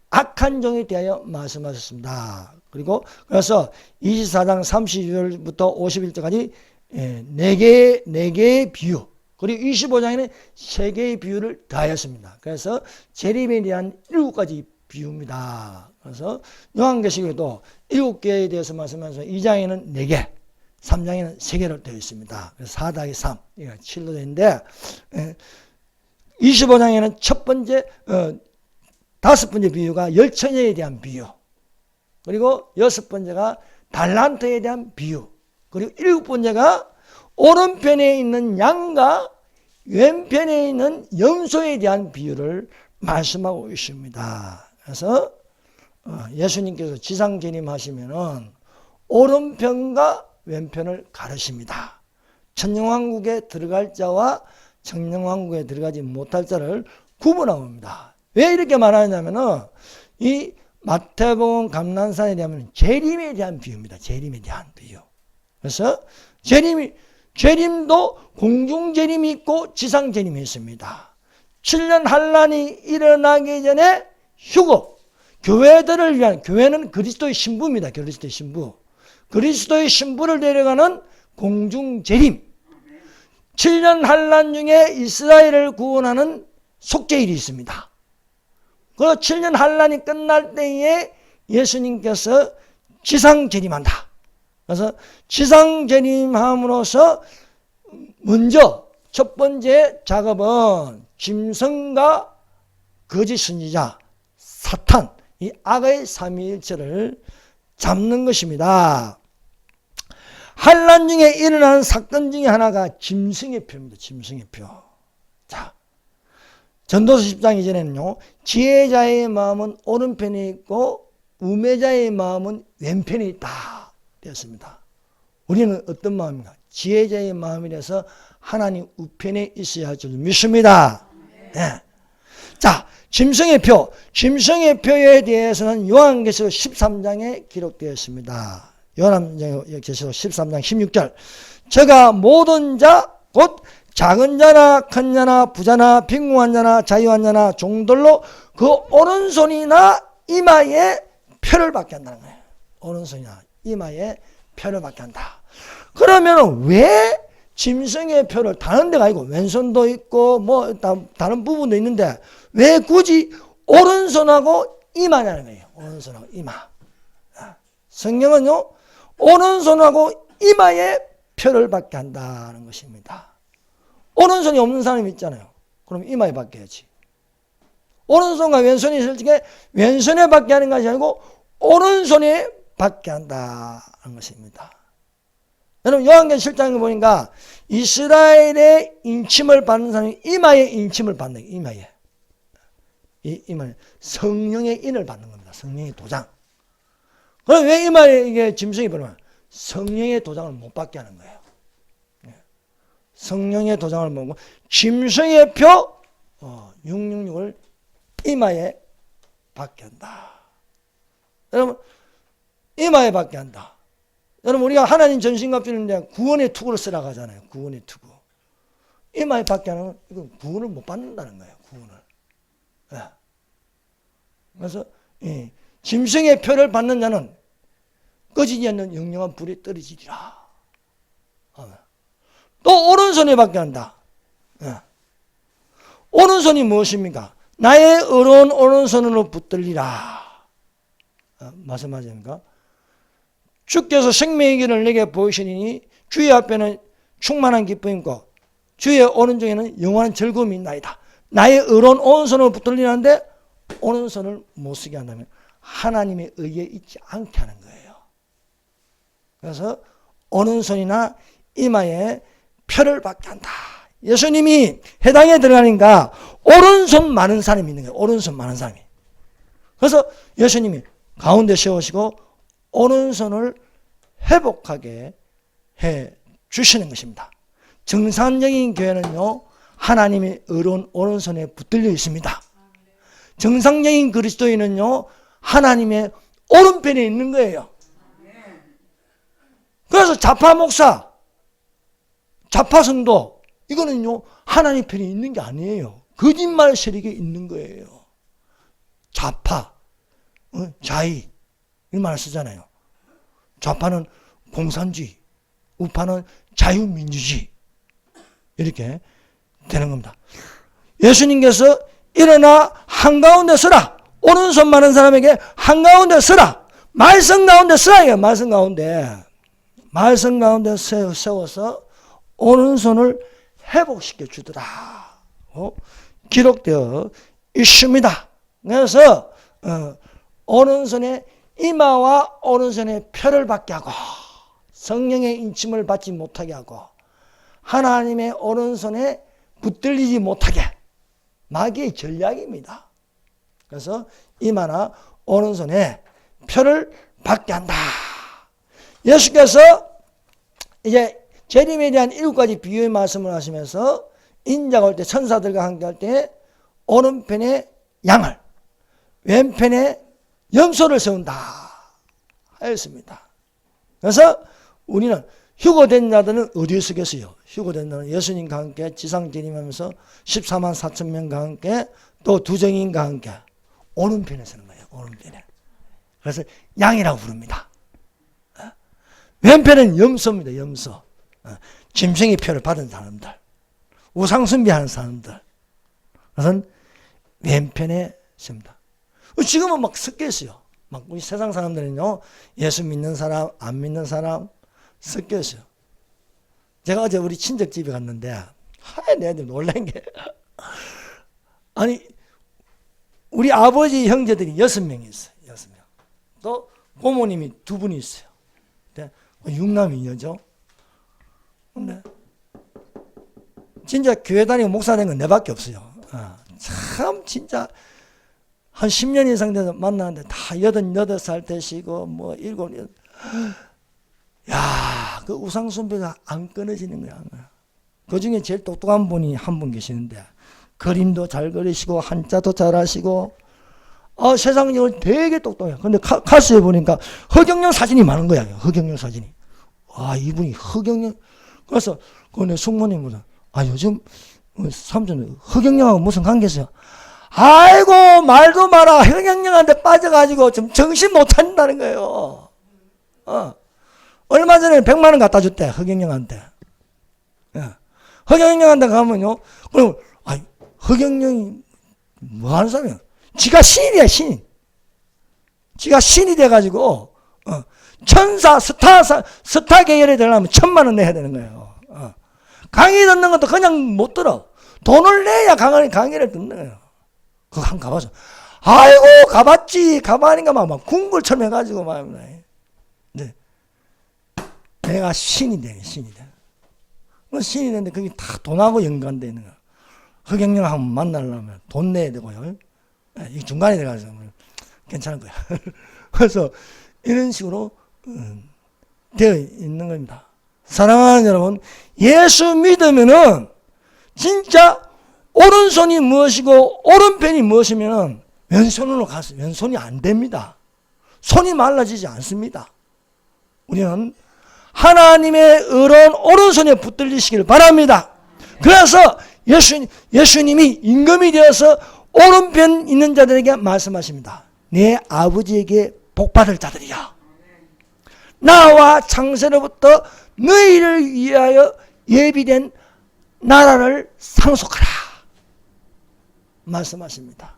악한 종에 대하여 말씀하셨습니다. 그리고 그래서 24장 32절부터 51절까지 4개의 비유, 그리고 25장에는 3개의 비유를 더하였습니다. 그래서 재림에 대한 7가지 비유입니다. 그래서 요한계시록에도 7개에 대해서 말씀하면서 2장에는 4개, 3장에는 3개로 되어 있습니다. 그래서 4 더하기 3, 7로 되어 있는데 25장에는 첫 번째, 5번째 비유가 열처녀에 대한 비유, 그리고 6번째가 달란트에 대한 비유, 그리고 7번째가 오른편에 있는 양과 왼편에 있는 염소에 대한 비유를 말씀하고 있습니다. 그래서 예수님께서 지상재림하시면은 오른편과 왼편을 가르십니다. 천년왕국에 들어갈 자와 천년왕국에 들어가지 못할 자를 구분합니다. 왜 이렇게 말하냐면은 이 마태복음 감난산에 대한 재림에 대한 비유입니다. 재림에 대한 비유. 그래서 재림도 공중재림이 있고 지상재림이 있습니다. 7년 환란이 일어나기 전에 휴거, 교회들을 위한, 교회는 그리스도의 신부입니다. 그리스도의 신부. 그리스도의 신부를 데려가는 공중재림. 7년 환란 중에 이스라엘을 구원하는 속죄일이 있습니다. 그 7년 환란이 끝날 때에 예수님께서 지상재림한다. 그래서 지상재림함으로써 먼저 첫 번째 작업은 짐승과 거짓 선지자, 사탄, 이 악의 삼위일체를 잡는 것입니다. 환란 중에 일어나는 사건 중에 하나가 짐승의 표입니다. 짐승의 표. 자, 전도서 10장 이전에는요, 지혜자의 마음은 오른편에 있고 우매자의 마음은 왼편에 있다 되었습니다. 우리는 어떤 마음인가? 지혜자의 마음이라서 하나님 우편에 있어야 할 줄 믿습니다. 네. 자, 짐승의 표. 짐승의 표에 대해서는 요한계시록 13장에 기록되어 있습니다. 요한계시록 13장 16절. 저가 모든 자, 곧 작은 자나 큰 자나 부자나 빈궁한 자나 자유한 자나 종들로 그 오른손이나 이마에 표를 받게 한다는 거예요. 오른손이나 이마에 표를 받게 한다. 그러면 왜 짐승의 표를 다른 데가 아니고 왼손도 있고 뭐 다른 부분도 있는데 왜 굳이 오른손하고 이마냐는 거예요. 오른손하고 이마. 성경은요, 오른손하고 이마에 표를 받게 한다는 것입니다. 오른손이 없는 사람이 있잖아요. 그럼 이마에 받게 해야지. 오른손과 왼손이 있을 때 왼손에 받게 하는 것이 아니고 오른손에 받게 한다는 것입니다. 여러분, 요한계시록 7장에 보니까 이스라엘의 인침을 받는 사람이 이마에 인침을 받는 거예요. 이마에. 이마에 성령의 인을 받는 겁니다. 성령의 도장. 그럼 왜 이마에 이게 짐승이 보면 성령의 도장을 못 받게 하는 거예요. 성령의 도장을 먹고 짐승의 표 666을 이마에 받게 한다. 여러분, 이마에 받게 한다. 여러분 우리가 하나님 전신갑 주는데 구원의 투구를 쓰라고 하잖아요. 구원의 투구. 이마에 받게 하는 이건 구원을 못 받는다는 거예요. 구원을. 예. 그래서 짐승의 표를 받는 자는 꺼지지 않는 영영한 불에 떨어지리라. 또 오른손에 받게 한다. 예. 오른손이 무엇입니까? 나의 의로운 오른손으로 붙들리라. 말씀하십니까? 주께서 생명의 길을 내게 보이시니 주의 앞에는 충만한 기쁨이 있고 주의 오른쪽에는 영원한 즐거움이 있나이다. 나의 의로운 오른손으로 붙들리는데 오른손을 못 쓰게 한다면 하나님의 의에 있지 않게 하는 거예요. 그래서 오른손이나 이마에 표를 받게 한다. 예수님이 해당에 들어가니까 오른손 많은 사람이 있는 거예요. 오른손 많은 사람이. 그래서 예수님이 가운데 세우시고 오른손을 회복하게 해 주시는 것입니다. 정상적인 교회는요, 하나님의 의로운 오른손에 붙들려 있습니다. 정상적인 그리스도인은요, 하나님의 오른편에 있는 거예요. 그래서 좌파 목사, 좌파 성도, 이거는요, 하나님 편에 있는 게 아니에요. 거짓말 세력에 있는 거예요. 좌파, 자의, 이런 말을 쓰잖아요. 좌파는 공산주의, 우파는 자유민주주의. 이렇게 되는 겁니다. 예수님께서 일어나 한가운데 서라. 오른손 많은 사람에게 한가운데 서라. 말씀 가운데 서라. 이게 말씀 가운데. 말씀 가운데 세워서 오른손을 회복시켜 주더라. 기록되어 있습니다. 그래서 오른손에 이마와 오른손에 표를 받게 하고 성령의 인침을 받지 못하게 하고 하나님의 오른손에 붙들리지 못하게 마귀의 전략입니다. 그래서 이마나 오른손에 표를 받게 한다. 예수께서 이제 재림에 대한 7가지 비유의 말씀을 하시면서 인자가 올 때 천사들과 함께 할 때 오른편에 양을 왼편에 염소를 세운다 하였습니다. 그래서 우리는 휴거된 자들은 어디에 서겠어요? 휴거된 자는 예수님과 함께 지상 재림하면서 14만 4천 명과 함께 또 두정인과 함께 오른편에 서는 거예요. 오른편에. 그래서 양이라고 부릅니다. 왼편은 염소입니다. 염소. 짐승의 표를 받은 사람들. 우상숭배하는 사람들. 그것은 왼편에 섭니다. 지금은 막 섞여 있어요. 막 우리 세상 사람들은요, 예수 믿는 사람, 안 믿는 사람 섞여 있어요. 제가 어제 우리 친척 집에 갔는데, 내가 놀란 게, 아니, 우리 아버지 형제들이 6명이 있어요. 6명. 또 고모님이 2분이 있어요. 육남이녀죠. 근데 진짜 교회 다니고 목사 된 건 내밖에 없어요. 참 진짜 한 10년 이상 돼서 만나는데 다 88살 되시고 뭐 7, 야, 그 우상숭배가 안 끊어지는 거야. 그 중에 제일 똑똑한 분이 한 분 계시는데 그림도 잘 그리시고 한자도 잘 하시고 세상적으로 되게 똑똑해요. 근데 카스에 보니까 허경영 사진이 많은 거야. 허경영 사진이. 와, 이분이 허경영. 그래서 내 숙모님보다 요즘 삼촌 허경영하고 무슨 관계 있어요? 아이고 말도 마라. 허경영한테 빠져가지고 좀 정신 못 차린다는 거예요. 얼마 전에 100만 원 갖다 줬대. 허경영한테. 허경영한테 가면요. 그럼 허경영이 뭐 하는 사람이야? 지가 신이야, 신. 지가 신이 돼가지고, 천사, 스타 계열에 들어가면 1000만 원 내야 되는 거예요. 강의 듣는 것도 그냥 못 들어. 돈을 내야 강의를 듣는 거예요. 그거 한번 가봐서. 아이고, 가봤지. 가봐니까 막 궁굴처럼 해가지고 막. 네. 내가 신이 돼, 신이 돼. 신이 되는데 그게 다 돈하고 연관되어 있는 거야. 허경영 한번 만나려면 돈 내야 되고요. 이 중간에 들어가서 괜찮은 거야. 그래서 이런 식으로 되어 있는 겁니다. 사랑하는 여러분, 예수 믿으면은 진짜 오른손이 무엇이고 오른편이 무엇이면은 왼손으로 가서 왼손이 안 됩니다. 손이 말라지지 않습니다. 우리는 하나님의 의로운 오른손에 붙들리시길 바랍니다. 그래서 예수님이 임금이 되어서 오른편 있는 자들에게 말씀하십니다. 내 아버지에게 복받을 자들이야. 나와 창세로부터 너희를 위하여 예비된 나라를 상속하라 말씀하십니다.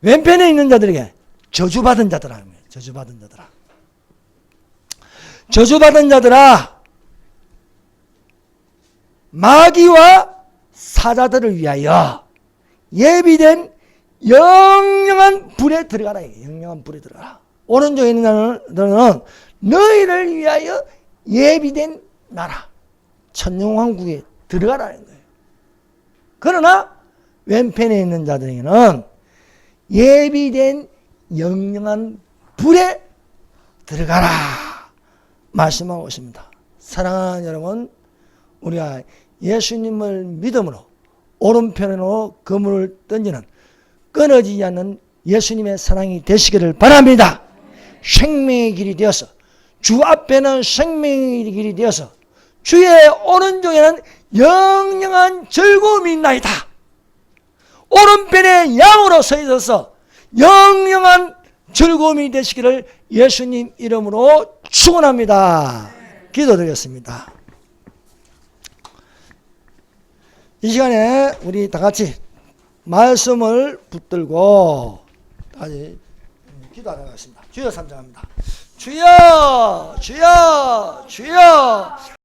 왼편에 있는 자들에게 저주받은 자들아, 저주받은 자들아, 저주받은 자들아, 마귀와 사자들을 위하여 예비된 영영한 불에 들어가라. 영영한 불에 들어가라. 오른쪽에 있는 자들은 너희를 위하여 예비된 나라, 천년왕국에 들어가라는 거예요. 그러나 왼편에 있는 자들에게는 예비된 영영한 불에 들어가라 말씀하고 있습니다. 사랑하는 여러분, 우리가 예수님을 믿음으로 오른편으로 그물을 던지는 끊어지지 않는 예수님의 사랑이 되시기를 바랍니다. 생명의 길이 되어서, 주 앞에는 생명의 길이 되어서 주의 오른쪽에는 영영한 즐거움이 있나이다. 오른편에 양으로 서 있어서 영영한 즐거움이 되시기를 예수님 이름으로 축원합니다. 기도드리겠습니다. 이 시간에 우리 다 같이 말씀을 붙들고 다시 기도하도록 하겠습니다. 주여 삼장합니다. 주여, 주여, 주여.